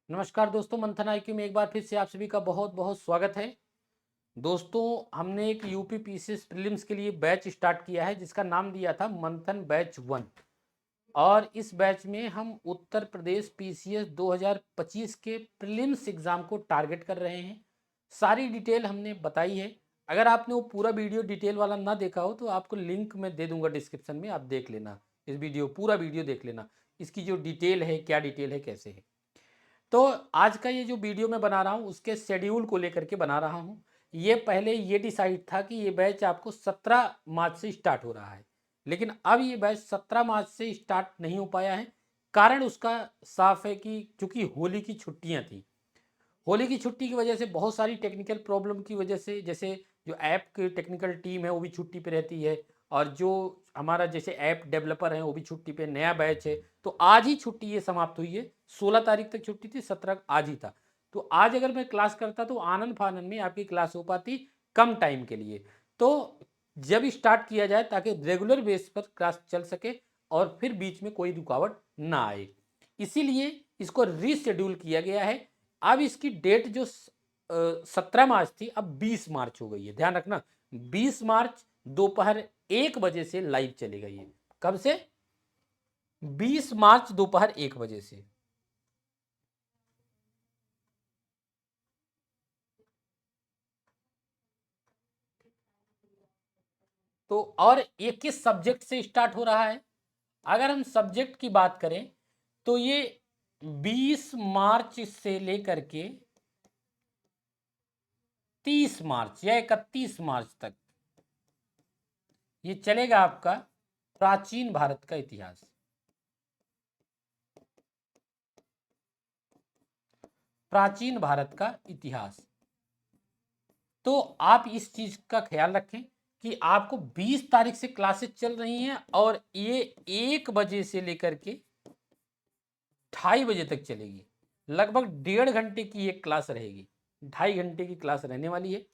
नमस्कार दोस्तों, मंथन आईक्यू में एक बार फिर से आप सभी का बहुत बहुत स्वागत है। दोस्तों, हमने एक यूपी पीसीएस प्रीलिम्स के लिए बैच स्टार्ट किया है जिसका नाम दिया था मंथन बैच 1। और इस बैच में हम उत्तर प्रदेश पीसीएस 2025 के प्रीलिम्स एग्जाम को टारगेट कर रहे हैं। सारी डिटेल हमने बताई है। अगर आपने वो पूरा वीडियो डिटेल वाला ना देखा हो तो आपको लिंक मैं दे दूंगा डिस्क्रिप्शन में, आप देख लेना। इस वीडियो पूरा वीडियो देख लेना, इसकी जो डिटेल है, क्या डिटेल है, कैसे है। तो आज का ये जो वीडियो मैं बना रहा हूँ उसके शेड्यूल को लेकर के बना रहा हूँ। ये पहले ये डिसाइड था कि ये बैच आपको 17 मार्च से स्टार्ट हो रहा है, लेकिन अब ये बैच 17 मार्च से स्टार्ट नहीं हो पाया है। कारण उसका साफ है कि चूंकि होली की छुट्टियां थी, होली की छुट्टी की वजह से बहुत सारी टेक्निकल प्रॉब्लम की वजह से, जैसे जो ऐप की टेक्निकल टीम है वो भी छुट्टी पे रहती है, और जो हमारा जैसे ऐप डेवलपर है वो भी छुट्टी पे, नया बैच है। तो आज ही छुट्टी ये समाप्त हुई है। 16 तारीख तक छुट्टी थी, 17 आज ही था। तो आज अगर मैं क्लास करता तो आनंद फानंद में आपकी क्लास हो पाती कम टाइम के लिए। तो जब स्टार्ट किया जाए ताकि रेगुलर बेस पर क्लास चल सके और फिर बीच में कोई रुकावट ना आए, इसीलिए इसको रीशेड्यूल किया गया है। अब इसकी डेट जो 17 मार्च थी अब 20 मार्च हो गई है। ध्यान रखना, 20 मार्च दोपहर 1 बजे से लाइव चलेगा ये। कब से? 20 मार्च दोपहर 1 बजे से। तो और ये किस सब्जेक्ट से स्टार्ट हो रहा है? अगर हम सब्जेक्ट की बात करें तो ये 20 मार्च से लेकर के 30 मार्च या 31 मार्च तक ये चलेगा आपका प्राचीन भारत का इतिहास। प्राचीन भारत का इतिहास। तो आप इस चीज का ख्याल रखें कि आपको 20 तारीख से क्लासेस चल रही हैं और ये 1 बजे से लेकर के 2:30 बजे तक चलेगी। लगभग 1.5 घंटे की एक क्लास रहेगी, 2.5 घंटे की क्लास रहने वाली है।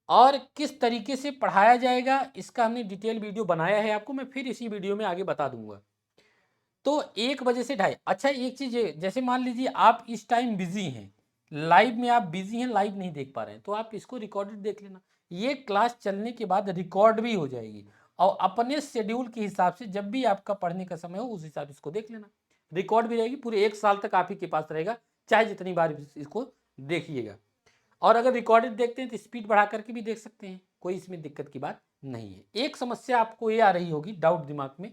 और किस तरीके से पढ़ाया जाएगा इसका हमने डिटेल वीडियो बनाया है, आपको मैं फिर इसी वीडियो में आगे बता दूंगा। तो 1 बजे से 2:30। अच्छा, एक चीज जैसे मान लीजिए आप इस टाइम बिजी हैं, लाइव में आप बिजी हैं, लाइव नहीं देख पा रहे हैं, तो आप इसको रिकॉर्डेड देख लेना। ये क्लास चलने के बाद रिकॉर्ड भी हो जाएगी और अपने शेड्यूल के हिसाब से जब भी आपका पढ़ने का समय हो उस हिसाब से इसको देख लेना। रिकॉर्ड भी रहेगी, पूरे 1 साल तक आप ही के पास रहेगा, चाहे जितनी बार इसको देखिएगा। और अगर रिकॉर्डेड देखते हैं तो स्पीड बढ़ा करके भी देख सकते हैं, कोई इसमें दिक्कत की बात नहीं है। एक समस्या आपको ये आ रही होगी डाउट दिमाग में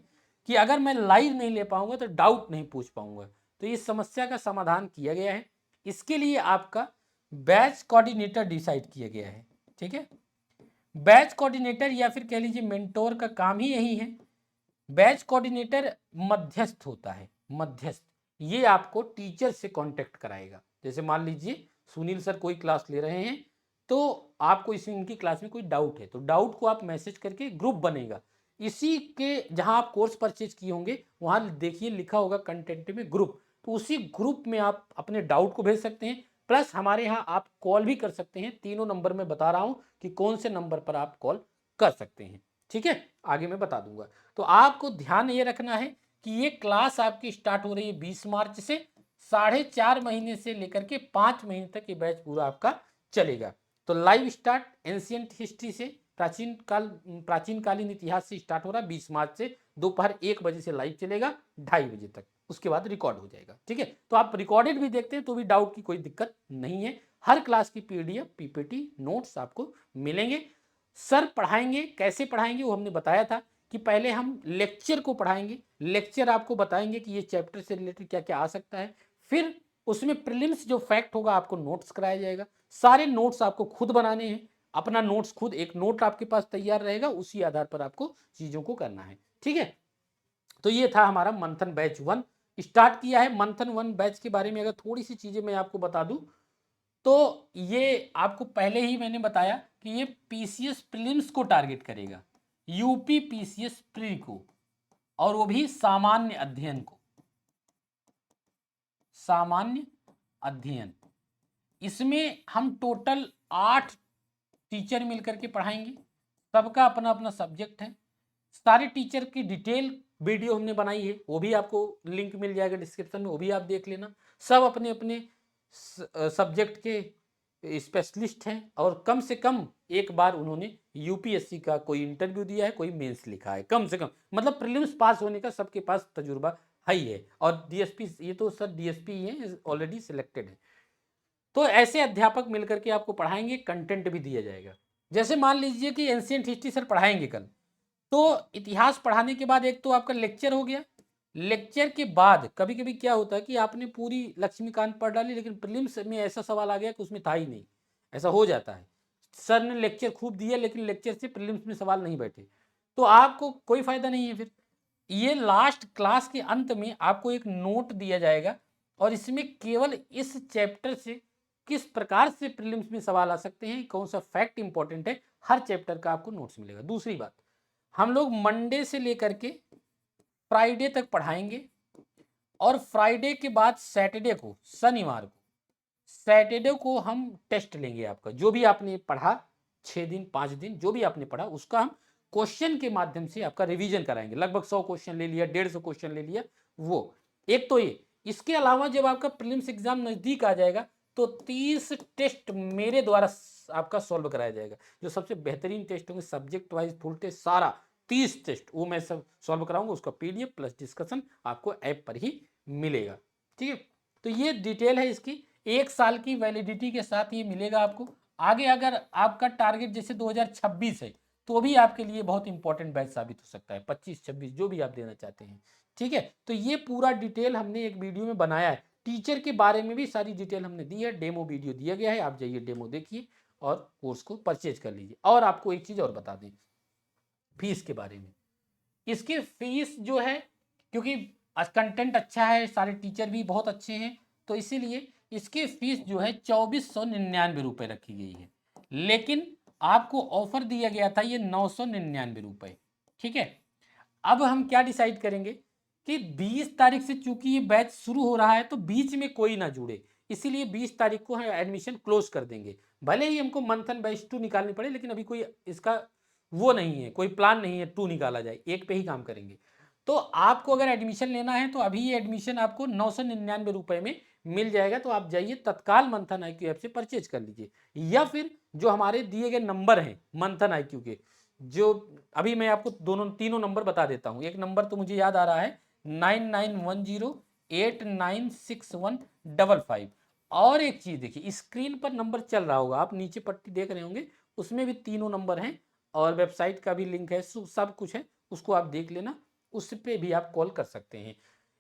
कि अगर मैं लाइव नहीं ले पाऊंगा तो डाउट नहीं पूछ पाऊंगा, तो इस समस्या का समाधान किया गया है। इसके लिए आपका बैच कोऑर्डिनेटर डिसाइड किया गया है। ठीक है, बैच कोऑर्डिनेटर या फिर कह लीजिए मेंटोर का काम ही यही है। बैच कोऑर्डिनेटर मध्यस्थ होता है, मध्यस्थ। ये आपको टीचर से कांटेक्ट कराएगा। जैसे मान लीजिए सुनील सर कोई क्लास ले रहे हैं, तो आपको इसमें इनकी क्लास में कोई डाउट है तो डाउट को आप मैसेज करके ग्रुप बनेगा, इसी के जहां आप कोर्स परचेज किए होंगे वहां देखिए लिखा होगा कंटेंट में ग्रुप, तो उसी ग्रुप में आप अपने डाउट को भेज सकते हैं। प्लस हमारे यहाँ आप कॉल भी कर सकते हैं। तीनों नंबर में बता रहा हूं कि कौन से नंबर पर आप कॉल कर सकते हैं। ठीक है, आगे मैं बता दूंगा। तो आपको ध्यान ये रखना है कि ये क्लास आपकी स्टार्ट हो रही है 20 मार्च से, 4.5 महीने से लेकर के 5 महीने तक ये बैच पूरा आपका चलेगा। तो लाइव स्टार्ट एंशियंट हिस्ट्री से, प्राचीन कालीन इतिहास से स्टार्ट हो रहा है 20 मार्च से। दोपहर 1 बजे से लाइव चलेगा 2:30 बजे तक, उसके बाद रिकॉर्ड हो जाएगा। ठीक है, तो आप रिकॉर्डेड भी देखते हैं तो भी डाउट की कोई दिक्कत नहीं है। हर क्लास की पीडीएफ पीपीटी नोट्स आपको मिलेंगे। सर पढ़ाएंगे, कैसे पढ़ाएंगे वो हमने बताया था कि पहले हम लेक्चर को पढ़ाएंगे, लेक्चर आपको बताएंगे कि ये चैप्टर से रिलेटेड क्या क्या आ सकता है। फिर उसमें प्रीलिम्स जो फैक्ट होगा आपको नोट्स कराया जाएगा। सारे नोट्स आपको खुद बनाने हैं, अपना नोट्स खुद, एक नोट आपके पास तैयार रहेगा, उसी आधार पर आपको चीजों को करना है। ठीक है, तो ये था हमारा मंथन बैच 1 स्टार्ट किया है। मंथन 1 बैच के बारे में अगर थोड़ी सी चीजें मैं आपको बता दूं तो ये आपको पहले ही मैंने बताया कि ये पीसीएस प्रीलिम्स को टारगेट करेगा, यूपी पीसीएस प्री को, और वो भी सामान्य अध्ययन को। सामान्य अध्ययन, इसमें हम टोटल 8 टीचर मिलकर के पढ़ाएंगे। सबका अपना अपना सब्जेक्ट है। सारे टीचर की डिटेल वीडियो हमने बनाई है, वो भी आपको लिंक मिल जाएगा डिस्क्रिप्शन में, वो भी आप देख लेना। सब अपने अपने सब्जेक्ट के स्पेशलिस्ट हैं और कम से कम एक बार उन्होंने यूपीएससी का कोई इंटरव्यू दिया है, कोई मेंस लिखा है, कम से कम मतलब प्रीलिम्स पास होने का सबके पास तजुर्बा है ही है। और डीएसपी, ये तो सर डीएसपी ही है, ऑलरेडी सिलेक्टेड है। तो ऐसे अध्यापक मिलकर के आपको पढ़ाएंगे, कंटेंट भी दिया जाएगा। जैसे मान लीजिए कि एंशिएंट हिस्ट्री सर पढ़ाएंगे कल, तो इतिहास पढ़ाने के बाद एक तो आपका लेक्चर हो गया। लेक्चर के बाद कभी कभी क्या होता है कि आपने पूरी लक्ष्मीकांत पढ़ डाली, लेकिन प्रीलिम्स में ऐसा सवाल आ गया कि उसमें था ही नहीं, ऐसा हो जाता है। सर ने लेक्चर खूब दिया लेकिन लेक्चर से प्रीलिम्स में सवाल नहीं बैठे, तो आपको कोई फायदा नहीं है। फिर ये लास्ट क्लास के अंत में आपको एक नोट दिया जाएगा और इसमें केवल इस चैप्टर से किस प्रकार से प्रीलिम्स में सवाल आ सकते हैं, कौन सा फैक्ट इंपॉर्टेंट है, हर चैप्टर का आपको नोट्स मिलेगा। दूसरी बात, हम लोग मंडे से लेकर के फ्राइडे तक पढ़ाएंगे और फ्राइडे के बाद सैटरडे को, शनिवार को, सैटरडे को हम टेस्ट लेंगे आपका। जो भी आपने पढ़ा 6 दिन 5 दिन जो भी आपने पढ़ा उसका हम क्वेश्चन के माध्यम से आपका रिवीजन कराएंगे। लगभग 100 क्वेश्चन ले लिया, 150 क्वेश्चन ले लिया वो एक तो ये। इसके अलावा जब आपका प्रीलिम्स एग्जाम नजदीक आ जाएगा तो 30 टेस्ट मेरे द्वारा आपका सॉल्व कराया जाएगा। जो सबसे बेहतरीन टेस्ट होंगे सब्जेक्ट वाइज फुल टेस्ट सारा 30 टेस्ट वो मैं सब सॉल्व कराऊंगा। उसका पीडीएफ प्लस डिस्कशन आपको ऐप पर ही मिलेगा। ठीक है, तो ये डिटेल है इसकी। 1 साल की वैलिडिटी के साथ ये मिलेगा आपको। आगे अगर आपका टारगेट जैसे 2026 है तो भी आपके लिए बहुत इंपॉर्टेंट बैच साबित हो सकता है, 25-26 जो भी आप देना चाहते हैं। ठीक है, तो ये पूरा डिटेल हमने एक वीडियो में बनाया है। टीचर के बारे में भी सारी डिटेल हमने दी है, डेमो वीडियो दिया गया है, आप जाइए डेमो देखिए और कोर्स को परचेज कर लीजिए। और आपको एक चीज़ और बता दें फीस के बारे में। इसकी फीस जो है, क्योंकि कंटेंट अच्छा है, सारे टीचर भी बहुत अच्छे हैं, तो इसीलिए इसकी फीस जो है 2499 रुपये रखी गई है। लेकिन आपको ऑफर दिया गया था ये 999 रुपये। ठीक है, अब हम क्या डिसाइड करेंगे कि 20 तारीख से चूंकि ये बैच शुरू हो रहा है तो बीच में कोई ना जुड़े, इसीलिए 20 तारीख को हम एडमिशन क्लोज कर देंगे। भले ही हमको मंथन बैच 2 निकालनी पड़े, लेकिन अभी कोई इसका वो नहीं है, कोई प्लान नहीं है 2 निकाला जाए, एक पे ही काम करेंगे। तो आपको अगर एडमिशन लेना है तो अभी ये एडमिशन आपको 999 रुपये में मिल जाएगा। तो आप जाइए तत्काल मंथन IQ ऐप से परचेज कर लीजिए, या फिर जो हमारे दिए गए नंबर हैं मंथन IQ के, जो अभी मैं आपको तीनों नंबर बता देता हूँ। एक नंबर तो मुझे याद आ रहा है 9910896155। और एक चीज देखिए, स्क्रीन पर नंबर चल रहा होगा, आप नीचे पट्टी देख रहे होंगे, उसमें भी तीनों नंबर हैं और वेबसाइट का भी लिंक है, सब कुछ है, उसको आप देख लेना, उस पर भी आप कॉल कर सकते हैं।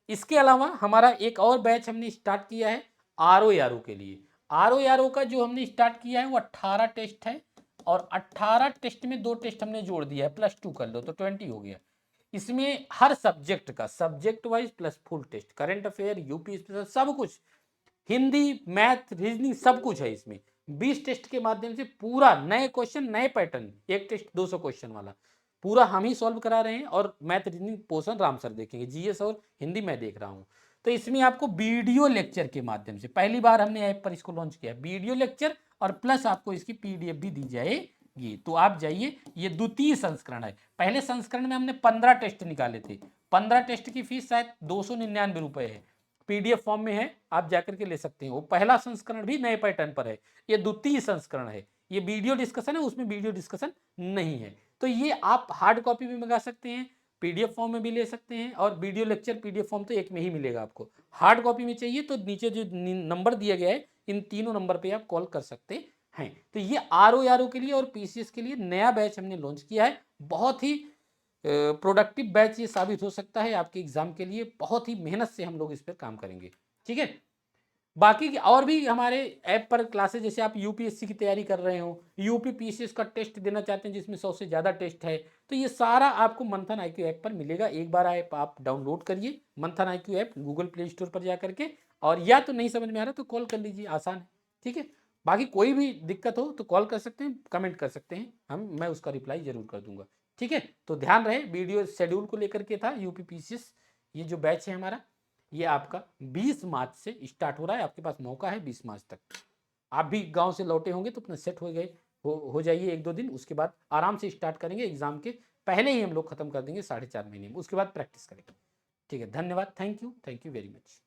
इसके अलावा हमारा एक और बैच हमने स्टार्ट किया है RO के लिए। RO का जो हमने स्टार्ट किया है वो 18 टेस्ट है और 18 टेस्ट में 2 टेस्ट हमने जोड़ दिया है, +2 कर लो तो 20 हो गया। इसमें हर सब्जेक्ट का subject wise plus full test, current affair, UP special, सब कुछ, हिंदी मैथ रीजनिंग सब कुछ है इसमें। 20 टेस्ट के माध्यम से पूरा नए क्वेश्चन नए पैटर्न, एक टेस्ट 200 क्वेश्चन वाला पूरा हम ही सॉल्व करा रहे हैं। और math reasoning portion Ram sir देखेंगे, जीएस और हिंदी मैं देख रहा हूँ। तो इसमें आपको वीडियो लेक्चर के माध्यम से पहली बार हमने ऐप पर इसको लॉन्च किया, वीडियो लेक्चर और प्लस आपको इसकी पीडीएफ भी दी जाएगी। तो आप जाइए, ये द्वितीय संस्करण है। पहले संस्करण में हमने 15 टेस्ट निकाले थे, 15 टेस्ट की फीस शायद 299 रुपये है, पीडीएफ फॉर्म में है, आप जाकर के ले सकते हैं। वो पहला संस्करण भी नए पैटर्न पर है, ये द्वितीय संस्करण है। ये वीडियो डिस्कशन है, उसमें वीडियो डिस्कशन नहीं है। तो ये आप हार्ड कॉपी भी मंगा सकते हैं, पीडीएफ फॉर्म में भी ले सकते हैं, और वीडियो लेक्चर पीडीएफ फॉर्म तो एक में ही मिलेगा आपको। हार्ड कॉपी में चाहिए तो नीचे जो नंबर दिया गया है इन तीनों नंबर पे आप कॉल कर सकते हैं। तो ये RO के लिए और PCS के लिए नया बैच हमने लॉन्च किया है। बहुत ही प्रोडक्टिव बैच ये साबित हो सकता है आपके एग्जाम के लिए। बहुत ही मेहनत से हम लोग इस पर काम करेंगे। ठीक है, बाकी और भी हमारे ऐप पर क्लासेस, जैसे आप यूपीएससी की तैयारी कर रहे हो, यूपी PCS का टेस्ट देना चाहते हैं जिसमें 100 से ज़्यादा टेस्ट है, तो ये सारा आपको मंथन IQ ऐप पर मिलेगा। एक बार ऐप आप डाउनलोड करिए, मंथन IQ app Google play store पर जा करके, और या तो नहीं समझ में आ रहा तो कॉल कर लीजिए, आसान है। ठीक है, बाकी कोई भी दिक्कत हो तो कॉल कर सकते हैं, कमेंट कर सकते हैं, मैं उसका रिप्लाई जरूर कर दूंगा। ठीक है, तो ध्यान रहे, वीडियो शेड्यूल को लेकर के था यूपी PCS। ये जो बैच है हमारा, ये आपका 20 मार्च से स्टार्ट हो रहा है, आपके पास मौका है 20 मार्च तक। आप भी गांव से लौटे होंगे तो अपना सेट हो गए हो जाइए 1-2 दिन, उसके बाद आराम से स्टार्ट करेंगे एग्जाम के पहले ही हम लोग खत्म कर देंगे 4.5 महीने में, उसके बाद प्रैक्टिस करेंगे। ठीक है, धन्यवाद, थैंक यू वेरी मच।